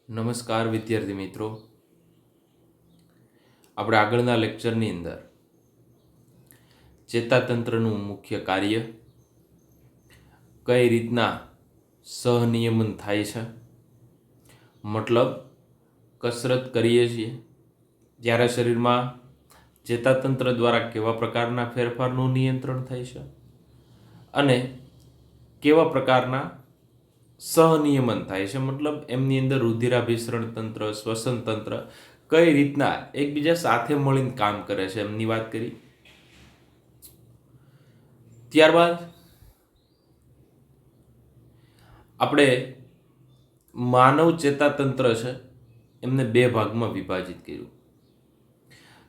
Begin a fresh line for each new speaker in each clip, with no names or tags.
નમસ્કાર વિદ્યાર્થી મિત્રો, આપણે આગળના લેક્ચરની અંદર ચેતાતંત્રનું મુખ્ય કાર્ય, કઈ રીતના સહનિયમન થાય છે, મતલબ કસરત કરીએ છીએ ત્યારે શરીરમાં ચેતાતંત્ર દ્વારા કેવા પ્રકારના ફેરફારનું નિયંત્રણ થાય છે અને કેવા પ્રકારના સહનિયમન થાય છે, મતલબ એમની અંદર રુધિરાભિસરણ તંત્ર, શ્વસન તંત્ર કઈ રીતના એકબીજા સાથે મળીને કામ કરે છે એમની વાત કરી. ત્યારબાદ આપણે માનવ ચેતાતંત્ર છે એમને બે ભાગમાં વિભાજિત કર્યું.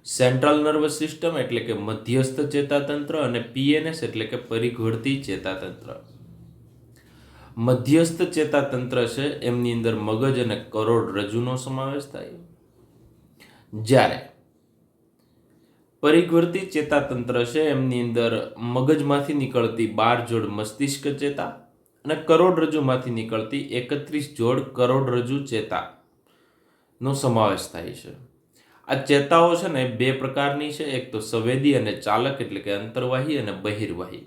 સેન્ટ્રલ નર્વસ સિસ્ટમ એટલે કે મધ્યસ્થ ચેતાતંત્ર અને પીએનએસ એટલે કે પરિઘવર્તી ચેતાતંત્ર. મધ્યસ્થ ચેતાતંત્ર છે એમની અંદર મગજ અને કરોડરજ્જુનો સમાવેશ થાય, જ્યારે પરિઘવર્તી ચેતાતંત્ર છે એમની અંદર મગજમાંથી નીકળતી 12 જોડ મસ્તિષ્ક ચેતા અને કરોડરજ્જુમાંથી નીકળતી 31 જોડ કરોડરજ્જુ ચેતા નો સમાવેશ થાય છે. આ ચેતાઓ છે ને બે પ્રકારની છે, એક તો સંવેદી અને ચાલક એટલે કે અંતર્વાહી અને બહિર્વાહી.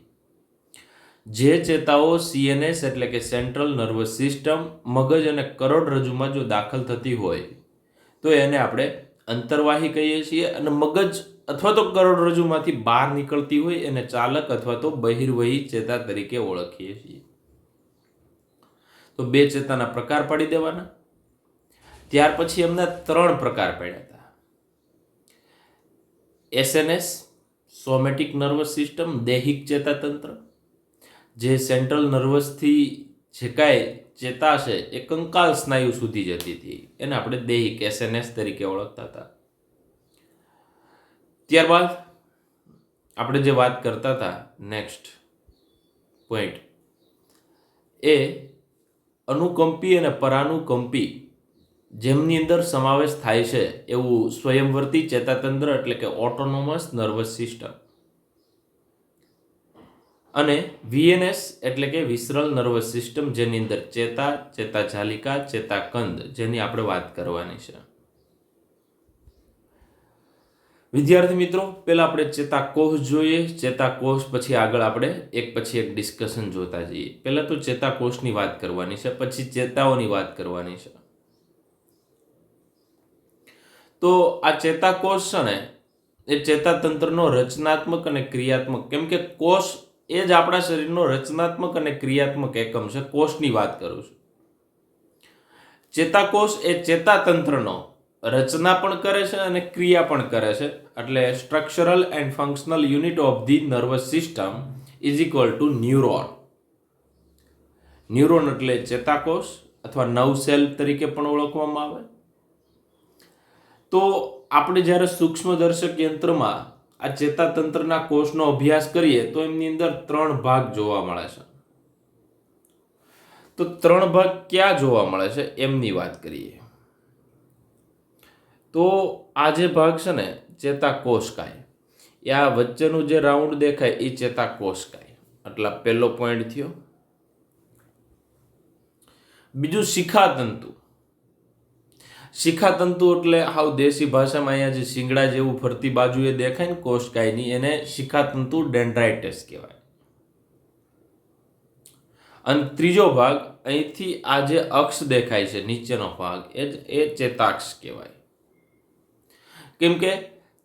જે ચેતાઓ સીએનએસ એટલે કે સેન્ટ્રલ નર્વસ સિસ્ટમ મગજ અને કરોડરજ્જુમાં જો દાખલ થતી હોય તો એને આપણે અંતર્વાહી કહીએ છીએ, અને મગજ અથવા તો કરોડરજ્જુમાંથી બહાર નીકળતી હોય એને ચાલક અથવા તો બહિર્વાહી ચેતા તરીકે ઓળખીએ છીએ. તો બે ચેતાના પ્રકાર પાડી દેવાના. ત્યાર પછી એમના 3 પ્રકાર પાડ્યા હતા. એસએનએસ સોમેટિક નર્વસ સિસ્ટમ દૈહિક ચેતાતંત્ર, જે સેન્ટ્રલ નર્વસથી જે કાંઈ ચેતા છે એ કંકાલ સ્નાયુ સુધી જતી હતી, એને આપણે દૈહિક એસએનએસ તરીકે ઓળખતા હતા. ત્યારબાદ આપણે જે વાત કરતા હતા નેક્સ્ટ પોઈન્ટ એ અનુકંપી અને પરાનુકંપી જેમની અંદર સમાવેશ થાય છે એવું સ્વયંવર્તી ચેતાતંત્ર એટલે કે ઓટોનોમસ નર્વસ સિસ્ટમ, અને વીએનએસ એટલે કે વિસરલ નર્વસ સિસ્ટમ જેની અંદર ચેતા, ચેતાજાલિકા, ચેતાકંદ જેની આપણે વાત કરવાની છે. વિદ્યાર્થી મિત્રો, પહેલા આપણે ચેતાકોષ જોઈએ. ચેતાકોષ પછી આગળ આપણે એક પછી એક ડિસ્કશન જોતા જઈએ. પહેલા તો ચેતાકોષની વાત કરવાની છે, પછી ચેતાઓની વાત કરવાની છે. તો આ ચેતાકોષ છે ને એ ચેતાતંત્રનો રચનાત્મક અને ક્રિયાત્મક, કેમ કે કોષ એ જ આપણા શરીરનો રચનાત્મક અને ક્રિયાત્મક એકમ છે. કોષની વાત કરું છું. ચેતાકોષ એ ચેતાતંત્રનો રચના પણ કરે છે અને ક્રિયા પણ કરે છે. એટલે structural and functional unit of the nervous system is equal to neuron. Neuron એટલે ચેતાકોષ અથવા નર્વ સેલ તરીકે પણ ઓળખવામાં આવે. તો આપણે જ્યારે સૂક્ષ્મદર્શક યંત્રમાં આ ચેતાતંત્રના કોષનો અભ્યાસ કરીએ તો એમની અંદર 3 ભાગ જોવા મળે છે. તો 3 ભાગ ક્યાં જોવા મળે છે એમની વાત કરીએ. તો આ જે ભાગ છે ને ચેતાકોષકાય, એ આ વચ્ચેનું જે રાઉન્ડ દેખાય એ ચેતાકોષકાય. એટલે પહેલો પોઈન્ટ થયો. બીજું શિખાતંતુ. શિખાતંતુ એટલે હાવ દેશી ભાષામાં અહીંયા જે શિંગડા જેવું ફરતી બાજુએ દેખાય ને કોષકાયની, એને શિખાતંતુ ડેન્ડ્રાઇટિસ કહેવાય. અને ત્રીજો ભાગ અહીંથી આ જે અક્ષ દેખાય છે નીચેનો ભાગ એ ચેતાક્ષ કહેવાય. કેમ કે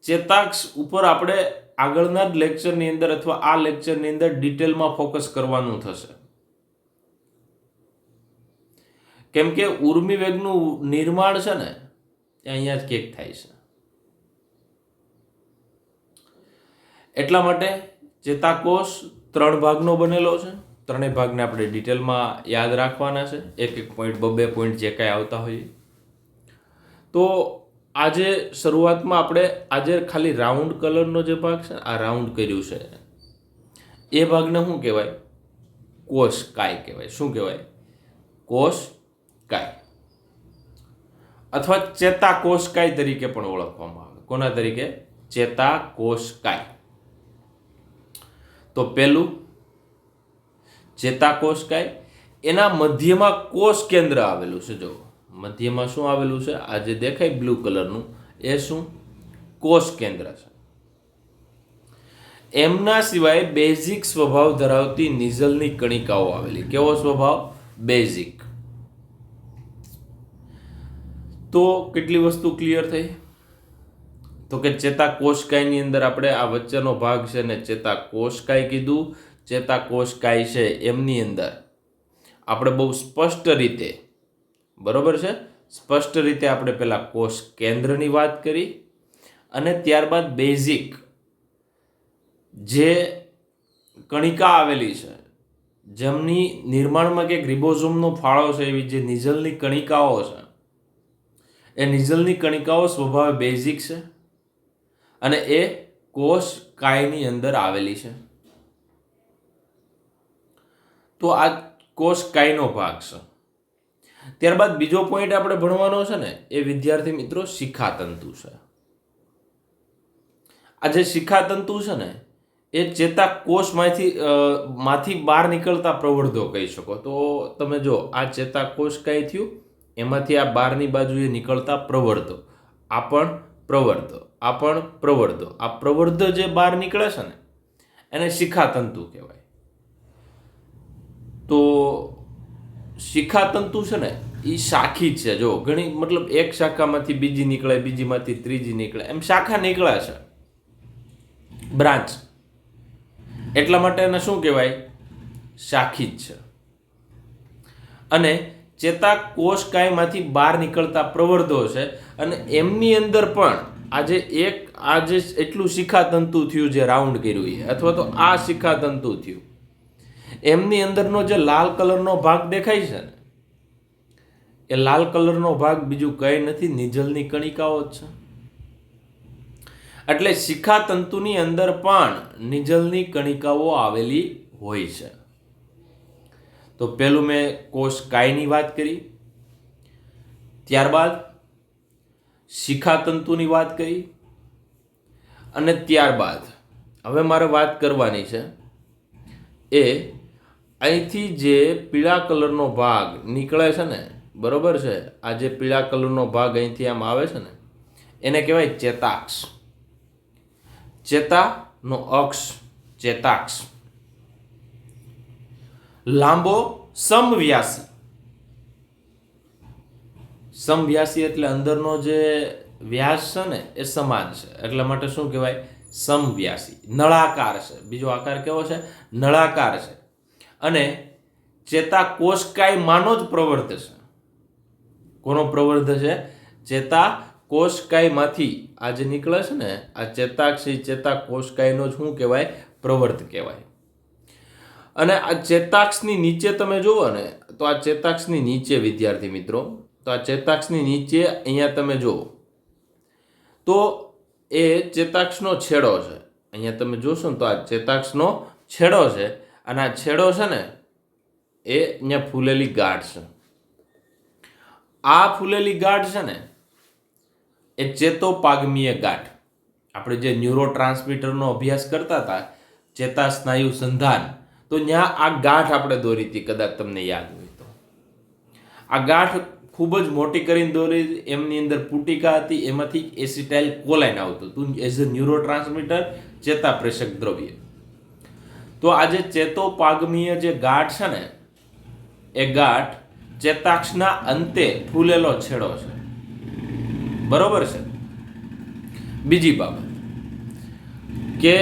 ચેતાક્ષ ઉપર આપણે આગળના જ લેક્ચરની અંદર અથવા આ લેક્ચરની અંદર ડિટેલમાં ફોકસ કરવાનું થશે. કેમ કે ઉર્મી વેગનું નિર્માણ છે ને એ અહીંયા જ કેક થાય છે. એટલા માટે ચેતાકોષ 3 ભાગનો બનેલો છે. 3 ભાગને આપણે ડિટેલમાં યાદ રાખવાના છે, એક પોઈન્ટ 2 પોઈન્ટ જે કાંઈ આવતા હોય. તો આજે શરૂઆતમાં આપણે આજે ખાલી રાઉન્ડ કલરનો જે ભાગ છે આ રાઉન્ડ કર્યું છે, એ ભાગને શું કહેવાય? કોષકાય કહેવાય. શું કહેવાય? કોષકાય અથવા ચેતાકોષકાય તરીકે પણ ઓળખવામાં આવે. કોના તરીકે? ચેતાકોષકાય. તો પહેલું ચેતાકોષકાય, એના મધ્યમાં કોષ કેન્દ્ર આવેલું છે. જો મધ્યમાં શું આવેલું છે? આ જે દેખાય બ્લુ કલરનું એ શું? કોષ કેન્દ્ર છે. એમના સિવાય બેઝિક સ્વભાવ ધરાવતી નિઝલની કણિકાઓ આવેલી. કેવો સ્વભાવ? બેઝિક. તો કેટલી વસ્તુ ક્લિયર થઈ? તો કે ચેતાકોષકાયની અંદર આપણે આ વચ્ચેનો ભાગ છે ને ચેતાકોષકાય કીધું. ચેતાકોષકાય છે એમની અંદર આપણે બહુ સ્પષ્ટ રીતે, બરોબર છે, સ્પષ્ટ રીતે આપણે પહેલા કોષ કેન્દ્રની વાત કરી અને ત્યારબાદ બેઝિક જે કણિકા આવેલી છે જેમની નિર્માણમાં કે રિબોઝોમનો ફાળો છે એવી જે નિઝલની કણિકાઓ છે એ નિઝલની કણિકાઓ સ્વભાવે બેઝિક છે અને એ કોષ કાયની અંદર આવેલી છે. તો આ કોષ કાયનો ભાગ છે. ત્યારબાદ બીજો પોઈન્ટ આપણે ભણવાનો છે ને એ વિદ્યાર્થી મિત્રો શિખાતંતુ છે. આ જે શિખાતંતુ છે ને એ ચેતાકોષમાંથી બહાર નીકળતા પ્રવર્ધો કહી શકો. તો તમે જો આ ચેતાકોષ કઈ થયું, એમાંથી આ બહારની બાજુએ નીકળતા પ્રવર્ધો, આ પણ પ્રવર્ધો, આ પણ પ્રવર્ધો, આ પ્રવર્ધો જે બહાર નીકળે છે ને એને શિખાતંતુ કહેવાય. તો શિખાતંતુ છે ને એ શાખી છે. જો ઘણી મતલબ એક શાખામાંથી બીજી નીકળે, બીજીમાંથી ત્રીજી નીકળે, એમ શાખા નીકળે છે, બ્રાન્ચ. એટલા માટે એને શું કહેવાય? શાખી જ છે. અને ચેતાકોષકાયમાંથી બહાર નીકળતા પ્રવર્ધો છે અને એમની અંદર પણ આજે એટલું શિખાતંતુ થયું જે રાઉન્ડ કર્યું એ, અથવા તો આ શિખાતંતુ થયું, એમની અંદરનો જે લાલ કલરનો ભાગ દેખાય છે ને એ લાલ કલરનો ભાગ બીજું કંઈ નથી, નિઝલની કણિકાઓ જ છે. એટલે શિખાતંતુની અંદર પણ નિઝલની કણિકાઓ આવેલી હોય છે. તો પહેલું મેં કોષ કાયની વાત કરી, ત્યારબાદ શિખાતંતુની વાત કરી અને ત્યારબાદ હવે મારે વાત કરવાની છે એ અહીંથી જે પીળા કલરનો ભાગ નીકળે છે ને, બરોબર છે, આ જે પીળા કલરનો ભાગ અહીંથી આમ આવે છે ને એને કહેવાય ચેતાક્ષ. ચેતાનો અક્ષ ચેતાક્ષ. લાંબો સમવ્યાસી. સમવ્યાસી એટલે અંદરનો જે વ્યાસ છે ને એ સમાન છે, એટલા માટે શું કહેવાય? સમવ્યાસી. નળાકાર છે. બીજો આકાર કેવો છે? નળાકાર છે. અને ચેતાકોષકાયમાંનો જ પ્રવર્ધ છે. કોનો પ્રવર્ધ છે? ચેતાકોષકાયમાંથી આ જે નીકળે છે ને આ ચેતાક્ષી, ચેતાકોષકાયનો જ શું કહેવાય? પ્રવર્ધ કહેવાય. અને આ ચેતાક્ષની નીચે તમે જુઓ ને તો આ ચેતાક્ષની નીચે વિદ્યાર્થી મિત્રો, તો આ ચેતાક્ષની નીચે અહીંયા તમે જુઓ તો એ ચેતાક્ષનો છેડો છે. અહીંયા તમે જોશો ને તો આ ચેતાક્ષનો છેડો છે અને આ છેડો છે ને એ અહીંયા ફૂલેલી ગાંઠ છે. આ ફૂલેલી ગાંઠ છે ને એ ચેતોપાગમીય ગાંઠ. આપણે જે ન્યુરોટ્રાન્સમીટરનો અભ્યાસ કરતા હતા, ચેતાસ્નાયુ સંધાન, તો ત્યાં આ ગાંઠ આપણે દોરી હતી, કદાચ તમને યાદ હોય તો. આ ગાંઠ ખૂબ જ મોટી કરીને દોરી, એમની અંદર પુટિકા હતી, એમાંથી એસિટાઇલ કોલાઇન આવતું હતું એઝ અ ન્યુરોટ્રાન્સમીટર, ચેતાપ્રેષક દ્રવ્ય. તો આ જે ચેતોપાગમીય જે ગાંઠ છે ને એ ગાંઠ ચેતાક્ષના અંતે ફૂલેલો છેડો છે, બરોબર છે. બીજી બાબત કે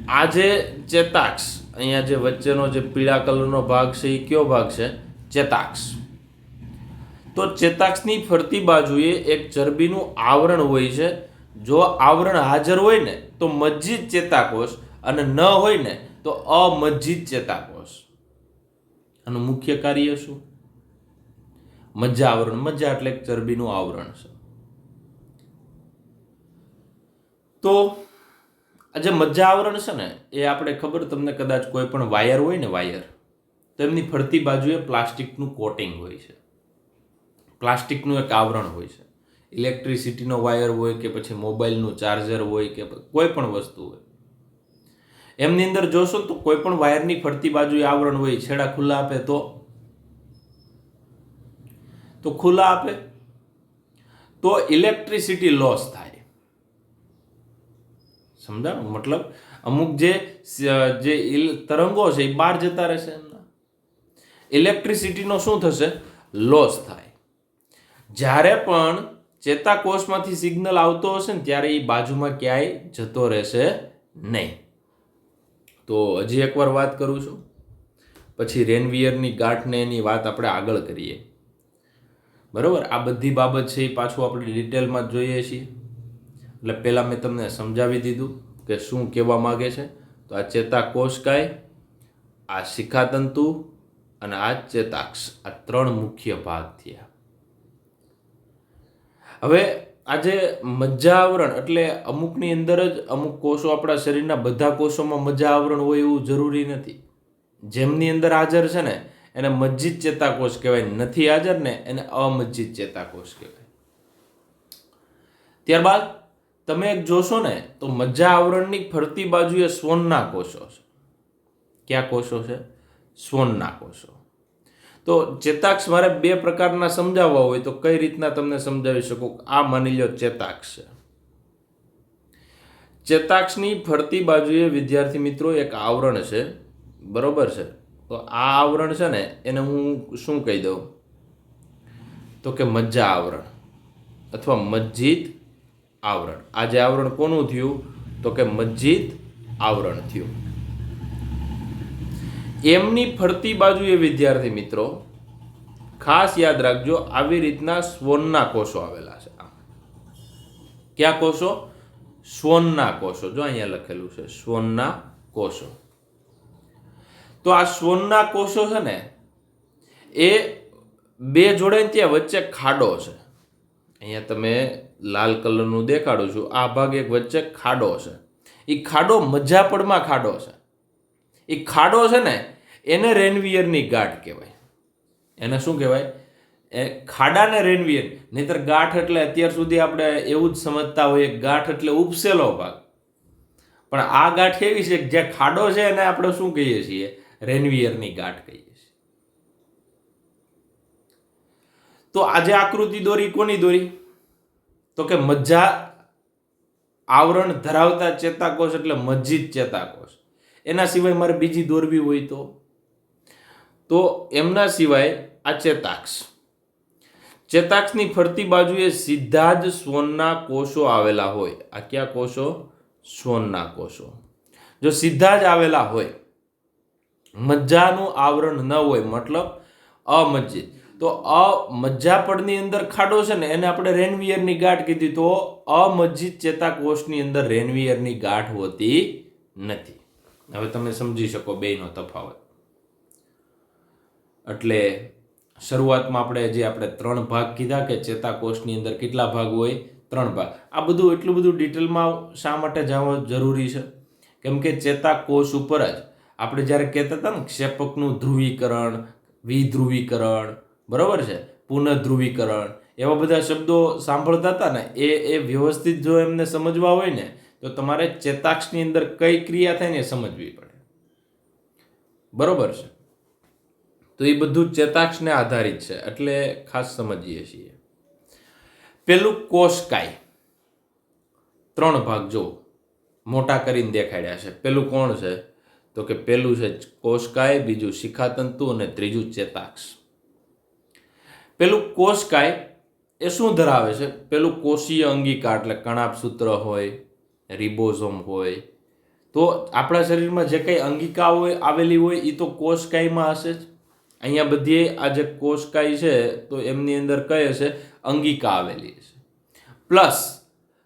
આ જે ચેતાક્ષ, અહીંયા જે વચ્ચેનો જે પીળા કલરનો ભાગ છે એ કયો ભાગ છે? ચેતાક્ષ. તો ચેતાક્ષની ફરતી બાજુએ એક ચરબીનું આવરણ હોય છે. જો આવરણ હાજર હોય ને તો મજ્જિત ચેતાકોષ અને ન હોય ને તો અમજ્જિત ચેતાકોષ. આનું મુખ્ય કાર્ય શું? મજ્જા આવરણ. મજ્જા એટલે ચરબીનું આવરણ છે. તો આ જે મજ્જા આવરણ છે ને એ આપણે ખબર, તમને કદાચ કોઈ પણ વાયર હોય ને, વાયર, તો એમની ફરતી બાજુએ પ્લાસ્ટિકનું કોટિંગ હોય છે, પ્લાસ્ટિકનું એક આવરણ હોય છે. ઇલેક્ટ્રિસિટીનો વાયર હોય કે પછી મોબાઈલનું ચાર્જર હોય કે કોઈ પણ વસ્તુ હોય, એમની અંદર જોશો તો કોઈ પણ વાયરની ફરતી બાજુએ આવરણ હોય, છેડા ખુલ્લા આપે તો તો ખુલ્લા આપે તો ઇલેક્ટ્રિસિટી લોસ થાય. સમજાણું? મતલબ અમુક જે તરંગો છે એ બહાર જતા રહેશે, એમના ઇલેક્ટ્રિસિટીનો શું થશે? લોસ થાય. જ્યારે પણ ચેતાકોષમાંથી સિગ્નલ આવતો હશે ને ત્યારે એ બાજુમાં ક્યાંય જતો રહેશે નહીં. તો હજી એકવાર વાત કરું છું, પછી રેનવિયરની ગાંઠને એની વાત આપણે આગળ કરીએ. બરાબર, આ બધી બાબત છે એ પાછું આપણે ડિટેલમાં જ જોઈએ છીએ. એટલે પહેલાં મેં તમને સમજાવી દીધું કે શું કહેવા માગે છે. તો આ ચેતાકોષકાય, આ શિખાતંતુ અને આ ચેતાક્ષ, આ 3 મુખ્ય ભાગ થયા. હવે આજે મજ્જા આવરણ એટલે અમુકની અંદર જ અમુક કોષો, આપણા શરીરના બધા કોષોમાં મજ્જા આવરણ હોય એવું જરૂરી નથી. જેમની અંદર હાજર છે ને એને મજ્જિત ચેતાકોષ કહેવાય, નથી હાજર ને એને અમજ્જિત ચેતાકોષ કહેવાય. ત્યારબાદ તમે એક જોશો ને તો મજ્જા આવરણની ફરતી બાજુએ સ્વનના કોષો છે. કયા કોષો છે? સ્વનના કોષો. તો ચેતાક્ષ મારે 2 પ્રકારના સમજાવવા હોય તો કઈ રીતના તમને સમજાવી શકું? આ માની લો ચેતાક્ષ છે. ચેતાક્ષની ફરતી બાજુએ વિદ્યાર્થી મિત્રો એક આવરણ છે, બરોબર છે? તો આ આવરણ છે ને એને હું શું કહી દઉં? તો કે મજ્જા આવરણ અથવા મજ્જિત આવરણ. આ જે આવરણ કોનું થયું? તો કે મજ્જિત આવરણ થયું. એમની ફરતી બાજુએ વિદ્યાર્થી મિત્રો ખાસ યાદ રાખજો, આવી રીતના સ્વનના કોષો આવેલા છે. કયા કોષો? સ્વનના કોષો. જો અહીંયા લખેલું છે સ્વનના કોષો. તો આ સ્વનના કોષો છે ને એ 2 જોડે ત્યાં વચ્ચે ખાડો છે. અહીંયા તમે લાલ કલરનું દેખાડું છું, આ ભાગ એક વચ્ચે ખાડો છે. એ ખાડો મજ્જાપડમાં ખાડો છે. એ ખાડો છે ને એને રેનવિયરની ગાંઠ કહેવાય. એને શું કહેવાય? એ ખાડાને રેનવિયર. નહીતર ગાંઠ એટલે અત્યાર સુધી આપણે એવું જ સમજતા હોઈએ, ગાંઠ એટલે ઉપસેલો ભાગ. પણ આ ગાંઠ એવી છે કે જે ખાડો છે એને આપણે શું કહીએ છીએ? રેનવિયરની ગાંઠ કહીએ છીએ. તો આજે આકૃતિ દોરી કોની દોરી? તો કે મજ્જા આવરણ ધરાવતા ચેતાકોષ એટલે મજ્જિત ચેતાકોષ. એના સિવાય મારે બીજી દોરવી હોય તો એમના સિવાય આ ચેતાક્ષ. ચેતાક્ષની ફરતી બાજુએ સીધા જ સ્વનના કોષો આવેલા હોય. આ કયા કોષો? સ્વનના કોષો. જો સીધા જ આવેલા હોય, મજ્જાનું આવરણ ન હોય, મતલબ અમજ્જિત. તો મજ્જાપડની અંદર ખાડો છે ને એને આપણે રેનવિયરની ગાંઠ કીધી. તો અમજ્જિત ચેતાકોષની અંદર રેનવિયરની ગાંઠ હોતી નથી. હવે તમે સમજી શકો બેયનો તફાવત. એટલે શરૂઆતમાં આપણે 3 ભાગ કીધા કે ચેતાકોષની અંદર કેટલા ભાગ હોય? 3 ભાગ. આ બધું એટલું બધું ડિટેલમાં શા માટે જાણવું જરૂરી છે? કેમ કે ચેતાકોષ ઉપર જ આપણે જ્યારે કહેતા હતા ને ક્ષેપકનું ધ્રુવીકરણ, વિધ્રુવીકરણ, બરોબર છે, પુનઃધ્રુવીકરણ, એવા બધા શબ્દો સાંભળતા હતા ને એ વ્યવસ્થિત જો એમને સમજવા હોય ને તો તમારે ચેતાક્ષની અંદર કઈ ક્રિયા થાય ને એ સમજવી પડે. બરોબર છે? તો એ બધું ચેતાક્ષને આધારિત છે, એટલે ખાસ સમજીએ છીએ. પેલું કોષકાય. 3 ભાગ જો મોટા કરીને દેખાડ્યા છે. પેલું કોણ છે? તો કે પેલું છે કોષકાય, બીજું શિખાતંતુ અને ત્રીજું ચેતાક્ષ. પેલું કોષકાય એ શું ધરાવે છે? પેલું કોષીય અંગિકા એટલે કણાભસૂત્ર હોય, રિબોઝોમ હોય. તો આપણા શરીરમાં જે કંઈ અંગિકા હોય આવેલી હોય એ તો કોષકાયમાં હશે જ. અહીંયા બધી આ જે કોષકાય છે તો એમની અંદર કઈ હશે? અંગિકા આવેલી હશે. પ્લસ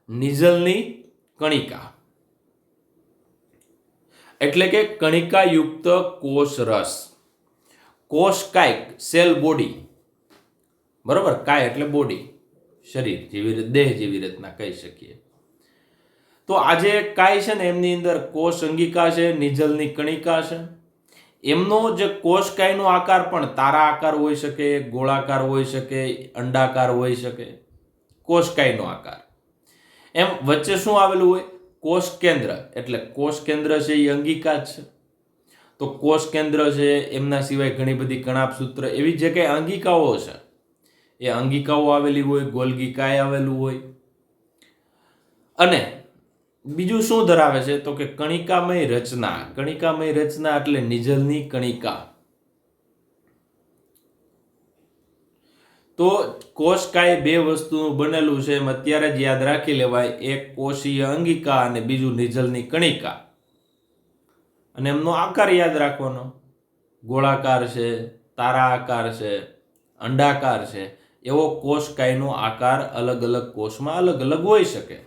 નિઝલની કણિકા એટલે કે કણિકાયુક્ત કોષ રસ. કોષકાય સેલ બોડી, બરોબર? કાય એટલે બોડી, શરીર જેવી દેહ જેવી રીતના કહી શકીએ. તો આજે કાય છે ને એમની અંદર કોષ અંગિકા છે, નિઝલની કણિકા છે. એમનો જે કોષકાયનો આકાર પણ તારા આકાર હોઈ શકે, ગોળાકાર હોઈ શકે, અંડાકાર હોઈ શકે. કોષકાયનો આકાર. એમ વચ્ચે શું આવેલું હોય? કોષ કેન્દ્ર. એટલે કોષ કેન્દ્ર છે એ અંગિકા જ છે. તો કોષ કેન્દ્ર છે, એમના સિવાય ઘણી બધી કણાભસૂત્ર, એવી જે કંઈ અંગિકાઓ છે એ અંગિકાઓ આવેલી હોય, ગોલ્ગી કાય આવેલું હોય. અને બીજું શું ધરાવે છે તો કે કણિકામય રચના. કણિકામય રચના એટલે નિઝલની કણિકા. તો કોષકાય બે વસ્તુનું બનેલું છે, એમ અત્યારે જ યાદ રાખી લેવાય. એક કોષીય અંગિકા અને બીજું નિઝલની કણિકા. અને એમનો આકાર યાદ રાખવાનો. ગોળાકાર છે, તારા આકાર છે, અંડાકાર છે. એવો કોષકાયનો આકાર અલગ અલગ કોષમાં અલગ અલગ હોઈ શકે.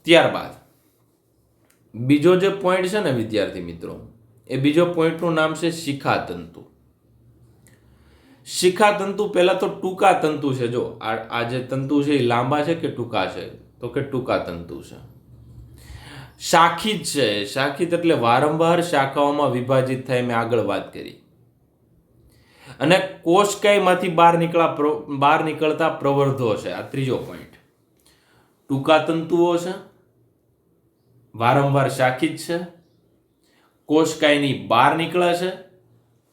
ત્યારબાદ બીજો જે પોઈન્ટ છે ને વિદ્યાર્થી મિત્રો, એ બીજો પોઈન્ટનું નામ છે શિખાતંતુ. શિખાતંતુ પહેલા તો ટૂંકા તંતુ છે. જો આ જે તંતુ છે એ લાંબા છે કે ટૂંકા છે તો કે ટૂંકા તંતુ છે. શાખિત છે. શાખિત એટલે વારંવાર શાખાઓમાં વિભાજિત થાય, મેં આગળ વાત કરી. અને કોષકાયમાંથી બહાર નીકળતા પ્રવર્ધો છે. આ ત્રીજો પોઈન્ટ. ટૂંકા તંતુઓ છે, વારંવાર શાખિત છે, કોષકાયની બહાર નીકળે છે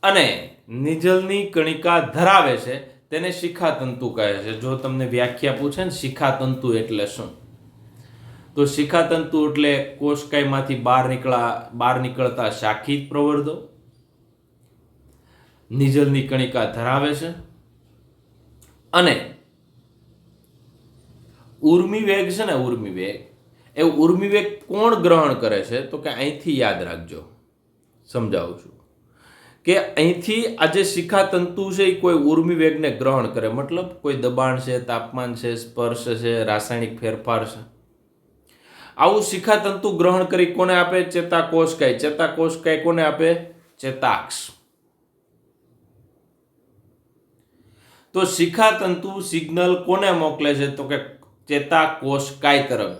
અને નિઝલની કણિકા ધરાવે છે, તેને શિખાતંતુ કહે છે. જો તમને વ્યાખ્યા પૂછે ને શિખાતંતુ એટલે શું, તો શિખાતંતુ એટલે કોષકાયમાંથી બહાર નીકળતા શાખિત પ્રવર્ધો, નિઝલની કણિકા ધરાવે છે અને ઉર્મિવેગ છે ને, ઉર્મિવેગ, એ ઉર્મિવેગ કોણ ગ્રહણ કરે છે તો કે અહીંથી યાદ રાખજો, સમજાવું છું કે અહીંથી આ જે શિખાતંતુ છે એ કોઈ ઉર્મિવેગને ગ્રહણ કરે. મતલબ કોઈ દબાણ છે, તાપમાન છે, સ્પર્શ છે, રાસાયણિક ફેરફાર છે, આવું શિખાતંતુ ગ્રહણ કરી કોને આપે? ચેતાકોષકાય. ચેતાકોષકાય કોને આપે? ચેતાક્ષ. તો શિખાતંતુ સિગ્નલ કોને મોકલે છે તો કે ચેતાકોષકાય તરફ.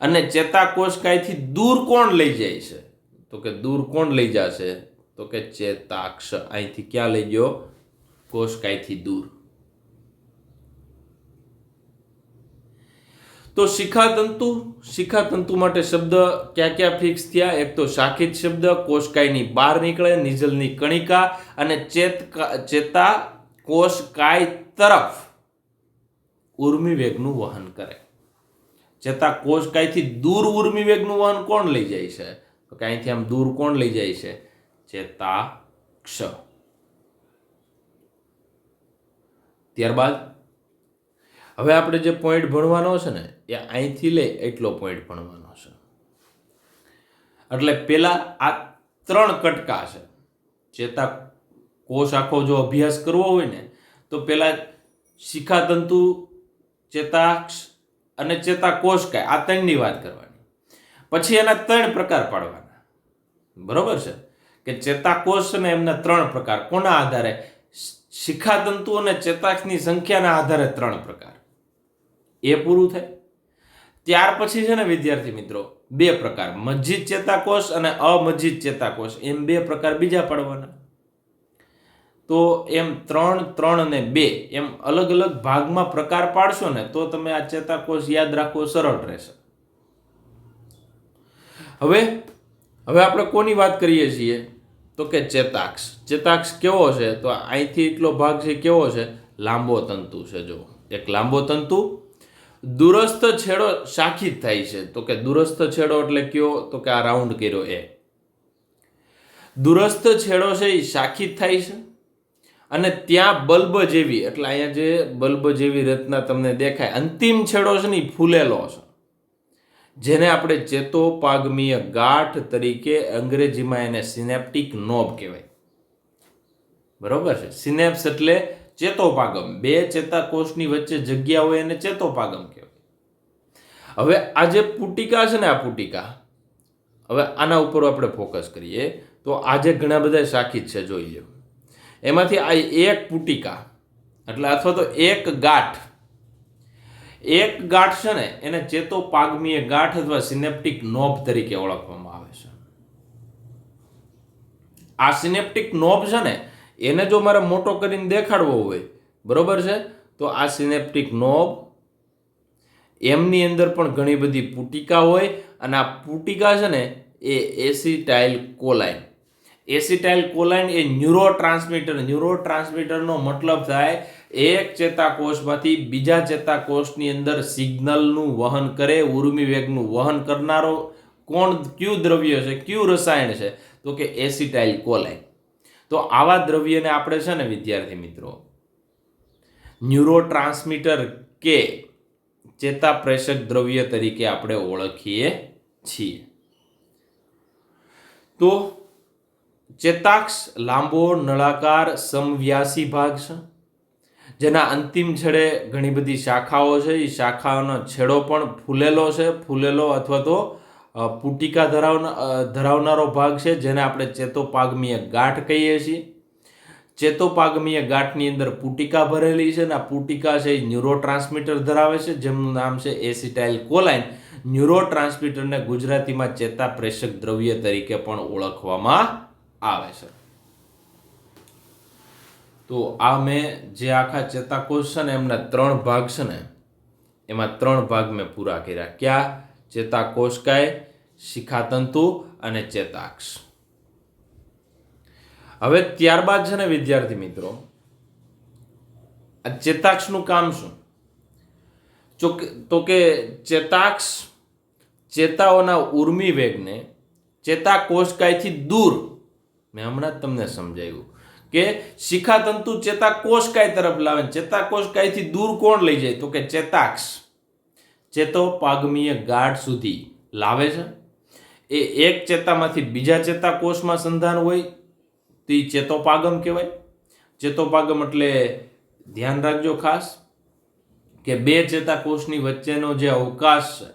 અને ચેતાકોષકાયથી દૂર કોણ લઈ જાય છે તો કે દૂર કોણ લઈ જશે તો કે ચેતાક્ષ. અહીંથી ક્યાં લઈ ગયો? કોષકાયથી દૂર. તો શિખાતંતુ માટે શબ્દ ક્યાં ક્યાં ફિક્સ થયા? એક તો શાખિત શબ્દ, કોષકાયની બહાર નીકળે, નિઝલની કણિકા અને ચેતાકોષકાય તરફ ઉર્મિવેગનું વહન કરે. ચેતાકોષકાયથી દૂર ઉર્મિવેગનું વહન કોણ લઈ જાય છે તો કે અહીંથી આમ દૂર કોણ લઈ જાય છે? ચેતાક્ષ. ત્યારબાદ હવે આપણે જે પોઈન્ટ ભણવાનો છે ને એ અહીંથી લઈ એટલો પોઈન્ટ ભણવાનો છે. એટલે પેલા આ 3 કટકા છે. ચેતાકોષ આખો જો અભ્યાસ કરવો હોય ને તો પેલા શિખાતંતુ, ચેતાક્ષ અને ચેતાકોષકાય, આ 3ની વાત કરવાની. પછી એના 3 પ્રકાર પાડવાના. બરોબર છે કે ચેતાકોષ ને એમના 3 પ્રકાર. કોના આધારે? શિખાતંતુ અને ચેતાક્ષની સંખ્યાના આધારે 3 પ્રકાર. એ પૂરું થાય ત્યાર પછી છે ને વિદ્યાર્થી મિત્રો 2 પ્રકાર, મજ્જિત ચેતાકોષ અને અમજ્જિત ચેતાકોષ, એમ 2 પ્રકાર બીજા પાડવાના. તો એમ 3, 3 અને 2 એમ અલગ અલગ ભાગમાં પ્રકાર પાડશો ને તો તમે આ ચેતાકોષ યાદ રાખવો સરળ રહેશે. હવે આપણે કોની વાત કરીએ છીએ તો કે ચેતાક્ષ. ચેતાક્ષ કેવો છે તો અહીંથી એટલો ભાગ છે કેવો છે? લાંબો તંતુ છે. જો એક લાંબો તંતુ, દૂરસ્થ છેડો શાખિત થાય છે. તો કે દૂરસ્થ છેડો એટલે કયો તો કે આ રાઉન્ડ કર્યો એ દૂરસ્થ છેડો છે એ શાખિત થાય છે અને ત્યાં બલ્બ જેવી, એટલે અહીંયા જે બલ્બ જેવી રચના તમને દેખાય, અંતિમ છેડો છે ને એ ફૂલેલો છે, જેને આપણે ચેતોપાગમીય ગાંઠ તરીકે, અંગ્રેજીમાં એને સિનેપ્ટિક નોબ કહેવાય. બરોબર છે? સિનેપ્સ એટલે ચેતોપાગમ. 2 ચેતાકોષની વચ્ચે જગ્યા હોય એને ચેતોપાગમ કહેવાય. હવે આ જે પુટિકા છે ને, આ પુટિકા, હવે આના ઉપર આપણે ફોકસ કરીએ તો આજે ઘણા બધા શાખિત છે, જોઈ લો. એમાંથી આ એક પુટિકા એટલે અથવા તો એક ગાંઠ છે ને એને ચેતોપાગમીય ગાંઠ અથવા સિનેપ્ટિક નોબ તરીકે ઓળખવામાં આવે છે. આ સિનેપ્ટિક નોબ છે ને એને જો મારે મોટો કરીને દેખાડવો હોય, બરોબર છે, તો આ સિનેપ્ટિક નોબ, એમની અંદર પણ ઘણી બધી પુટિકા હોય અને આ પુટિકા છે ને એ એસિટાઇલ કોલાઇન, એસિટાઇલ કોલાઇન એ ન્યુરોટ્રાન્સમીટરનો મતલબ થાય એક ચેતાકોષમાંથી બીજા ચેતાકોષની અંદર સિગ્નલનું વહન કરે, ઉર્મિ વેગનું વહન કરનારો કયું દ્રવ્ય છે, કયું રસાયણ છે, તો કે એસિટાઇલ કોલાઇન. તો આવા દ્રવ્યને આપણે છે ને વિદ્યાર્થી મિત્રો ન્યુરોટ્રાન્સમીટર કે ચેતાપ્રેષક દ્રવ્ય તરીકે આપણે ઓળખીએ છીએ. તો ચેતાક્ષ લાંબો નળાકાર સમવ્યાસી ભાગ છે, જેના અંતિમ છેડે ઘણી બધી શાખાઓ છે. એ શાખાઓનો છેડો પણ ફૂલેલો અથવા તો પુટિકા ધરાવનારો ભાગ છે, જેને આપણે ચેતોપાગમીય ગાંઠ કહીએ છીએ. ચેતોપાગમીય ગાંઠની અંદર પુટિકા ભરેલી છે અને આ પુટિકા છે એ ન્યુરોટ્રાન્સમીટર ધરાવે છે, જેમનું નામ છે એસિટાઇલ કોલાઇન. ન્યુરોટ્રાન્સમીટરને ગુજરાતીમાં ચેતાપ્રેષક દ્રવ્ય તરીકે પણ ઓળખવામાં આવે છે. તો આ મેં જે આખા ચેતાકોષ છે ને એમના 3 ભાગ છે ને, એમાં 3 ભાગ મેં પૂરા કર્યા. ક્યાં? ચેતાકોષકાય, શિખાતંતુ અને ચેતાક્ષ. હવે ત્યારબાદ છે ને વિદ્યાર્થી મિત્રો, આ ચેતાક્ષનું કામ શું? તો કે ચેતાક્ષ ચેતાઓના ઉર્મિ વેગને ચેતાકોષકાયથી દૂર, મેં હમણાં જ તમને સમજાવ્યું કે શિખાતંતુ ચેતાકોષકાય તરફ લાવે, ચેતાકોષકાયથી દૂર કોણ લઈ જાય? તો કે ચેતાક્ષ ચેતોપાગમીય ગાંઠ સુધી લાવે છે. એ એક ચેતામાંથી બીજા ચેતાકોષમાં સંધાન હોય તો એ ચેતોપાગમ કહેવાય. ચેતોપાગમ એટલે ધ્યાન રાખજો ખાસ કે 2 ચેતાકોષની વચ્ચેનો જે અવકાશ છે,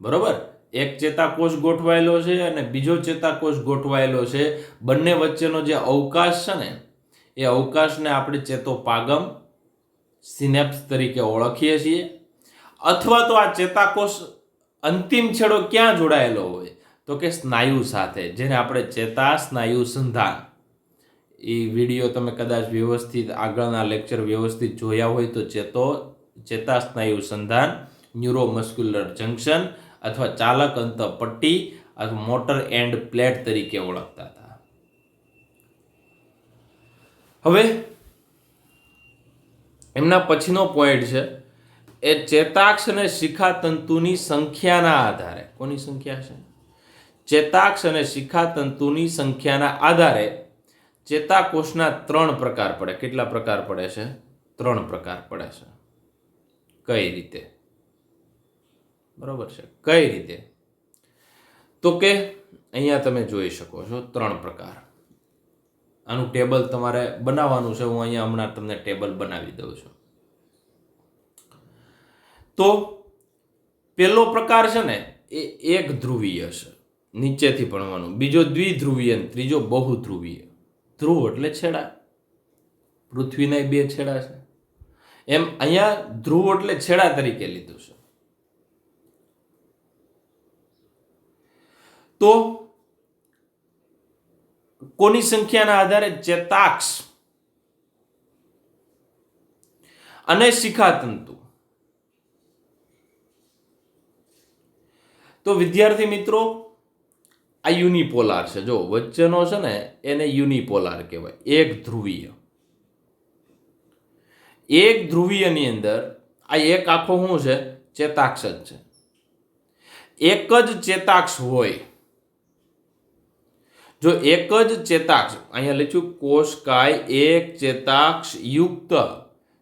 બરોબર, એક ચેતાકોષ ગોઠવાયેલો છે અને બીજો ચેતાકોષ ગોઠવાયેલો છે, બંને વચ્ચેનો જે અવકાશ છે ને, એ અવકાશને આપણે ચેતોપાગમ સિનેપ્સ તરીકે ઓળખીએ છીએ. અથવા તો આ ચેતાકોષ અંતિમ છેડો ક્યાં જોડાયેલો હોય? તો કે સ્નાયુ સાથે, જેને આપણે ચેતા સ્નાયુ સંધાન. એ વિડીયો તમે કદાચ વ્યવસ્થિત આગળના લેક્ચર વ્યવસ્થિત જોયા હોય તો ચેતા સ્નાયુ સંધાન, ન્યુરોમસ્ક્યુલર જંકશન અથવા ચાલક અંતઃપટ્ટી અથવા મોટર એન્ડ પ્લેટ તરીકે ઓળખતા હતા. હવે એમના પછીનો પોઈન્ટ છે એ ચેતાક્ષ અને શિખાતંતુની સંખ્યાના આધારે. કોની સંખ્યા છે? ચેતાક્ષ અને શિખાતંતુની સંખ્યાના આધારે ચેતાકોષના 3 પ્રકાર પડે. કેટલા પ્રકાર પડે છે? 3 પ્રકાર પડે છે. કઈ રીતે? બરોબર છે, કઈ રીતે? તો કે અહીંયા તમે જોઈ શકો છો 3 પ્રકાર. આનું ટેબલ તમારે બનાવવાનું છે. હું અહીંયા હમણાં તમને ટેબલ બનાવી દઉં છું. તો પહેલો પ્રકાર છે ને એ એક ધ્રુવીય છે, નીચેથી ભણવાનું. બીજો દ્વિધ્રુવીય, ત્રીજો બહુધ્રુવીય. ધ્રુવ એટલે છેડા, પૃથ્વીના 2 છેડા છે, એમ અહીંયા ધ્રુવ એટલે છેડા તરીકે લીધું છે. તો કોની સંખ્યાના આધારે? ચેતાક્ષ અને શિખાતંતુ. તો વિદ્યાર્થી મિત્રો, આ યુનિપોલાર છે. જો વચ્ચેનો છે ને એને યુનિપોલાર કહેવાય, એક ધ્રુવીય. એક ધ્રુવીયની અંદર આ એક આખો શું છે? ચેતાક્ષ જ છે. એક જ ચેતાક્ષ હોય, જો એક જ ચેતાક્ષ, અહીંયા લખ્યું કોષકાય એક ચેતાક્ષ યુક્ત,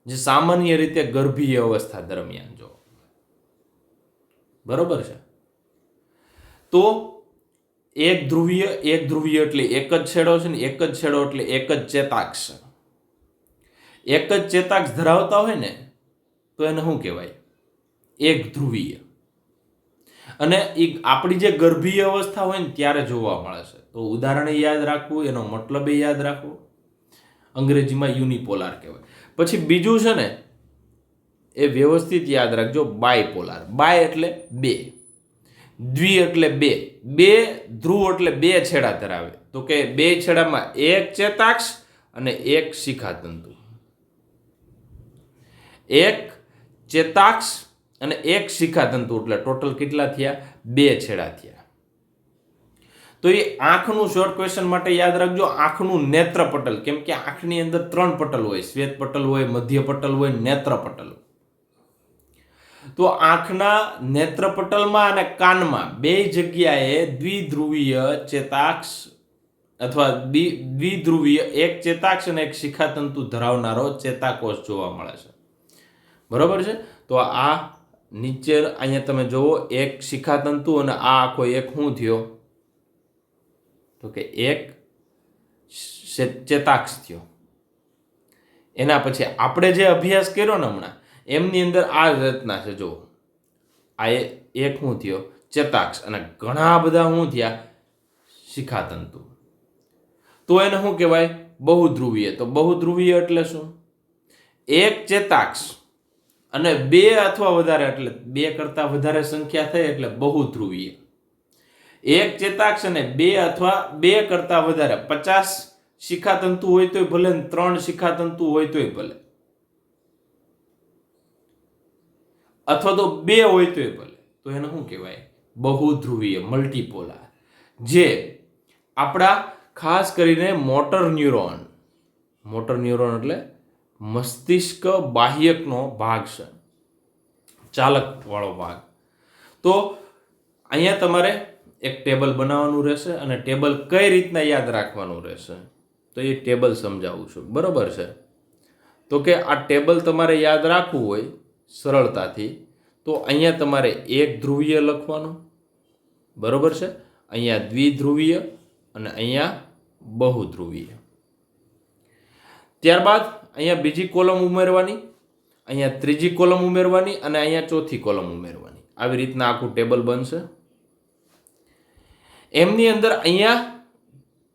જે સામાન્ય રીતે ગર્ભીય અવસ્થા દરમિયાન જો, બરોબર છે. તો એક ધ્રુવીય એટલે એક જ છેડો છે ને, એક જ છેડો એટલે એક જ ચેતાક્ષ છે. એક જ ચેતાક્ષ ધરાવતા હોય ને તો એને શું કહેવાય? એક ધ્રુવીય. અને એ આપણી જે ગર્ભીય અવસ્થા હોય ને ત્યારે જોવા મળે છે. તો ઉદાહરણ યાદ રાખવું, એનો મતલબ યાદ રાખવો. અંગ્રેજીમાં યુનિપોલાર કહેવાય. પછી બીજું છે ને એ વ્યવસ્થિત યાદ રાખજો, બાયપોલાર. બાય એટલે 2, દ્વિ એટલે 2. 2 ધ્રુવ એટલે 2 છેડા ધરાવે. તો કે 2 છેડામાં એક ચેતાક્ષ અને એક શિખાતંતુ. એક ચેતાક્ષ અને એક શિખાતંતુ એટલે ટોટલ કેટલા થયા? 2 છેડા થયા. તો એ આંખનું શોર્ટ ક્વેશ્ચન માટે યાદ રાખજો, આંખનું નેત્રપટલ, કેમ કે આંખની અંદર 3 પટલ હોય, શ્વેત પટલ હોય, મધ્ય પટલ હોય, નેત્રપટલ. તો આંખના નેત્રપટલમાં અને કાનમાં બે જગ્યાએ દ્વિધ્રુવીય ચેતાક્ષ અથવા દ્વિધ્રુવીય એક ચેતાક્ષ અને એક શિખાતંતુ ધરાવનારો ચેતાકોષ જોવા મળે છે. બરોબર છે. તો આ નીચે અહીંયા તમે જુઓ, એક શિખાતંતુ અને આ આખો એક શું થયો, તો કે એક ચેતાક્ષ થયો. એના પછી આપણે જે અભ્યાસ કર્યો ને હમણાં, એમની અંદર આ રચના છે. જો આ એક શું થયો, ચેતાક્ષ, અને ઘણા બધા શું થયા, શિખાતંતુ. તો એને શું કહેવાય, બહુધ્રુવીય. તો બહુધ્રુવીય એટલે શું, એક ચેતાક્ષ અને 2 અથવા વધારે, એટલે 2 કરતા વધારે સંખ્યા થઈ એટલે બહુધ્રુવીય. એક ચેતાક્ષ અને 2 અથવા 2 કરતા વધારે, 50 શિખાતંતુ હોય તોય ભલે, 3 શિખાતંતુ હોય તોય ભલે, અથવા તો 2 હોય તોય ભલે, તો એને શું કહેવાય, બહુધ્રુવીય, મલ્ટીપોલાર. જે આપણા ખાસ કરીને મોટર ન્યુરોન એટલે મસ્તિષ્ક બાહ્યકનો ભાગ છે, ચાલક વાળો ભાગ. તો અહીંયા તમારે એક ટેબલ બનાવવાનું રહેશે, અને ટેબલ કઈ રીતના યાદ રાખવાનું રહેશે, તો એ ટેબલ સમજાવું છું. બરોબર છે. તો કે આ ટેબલ તમારે યાદ રાખવું હોય સરળતાથી, તો અહીંયા તમારે એક ધ્રુવીય લખવાનું, બરોબર છે, અહીંયા દ્વિધ્રુવીય અને અહીંયા બહુધ્રુવીય. ત્યારબાદ અહીંયા બીજી કોલમ ઉમેરવાની, અહીંયા ત્રીજી કોલમ ઉમેરવાની, અને અહીંયા ચોથી કોલમ ઉમેરવાની. આવી રીતના આખું ટેબલ બનશે. એમની અંદર અહીંયા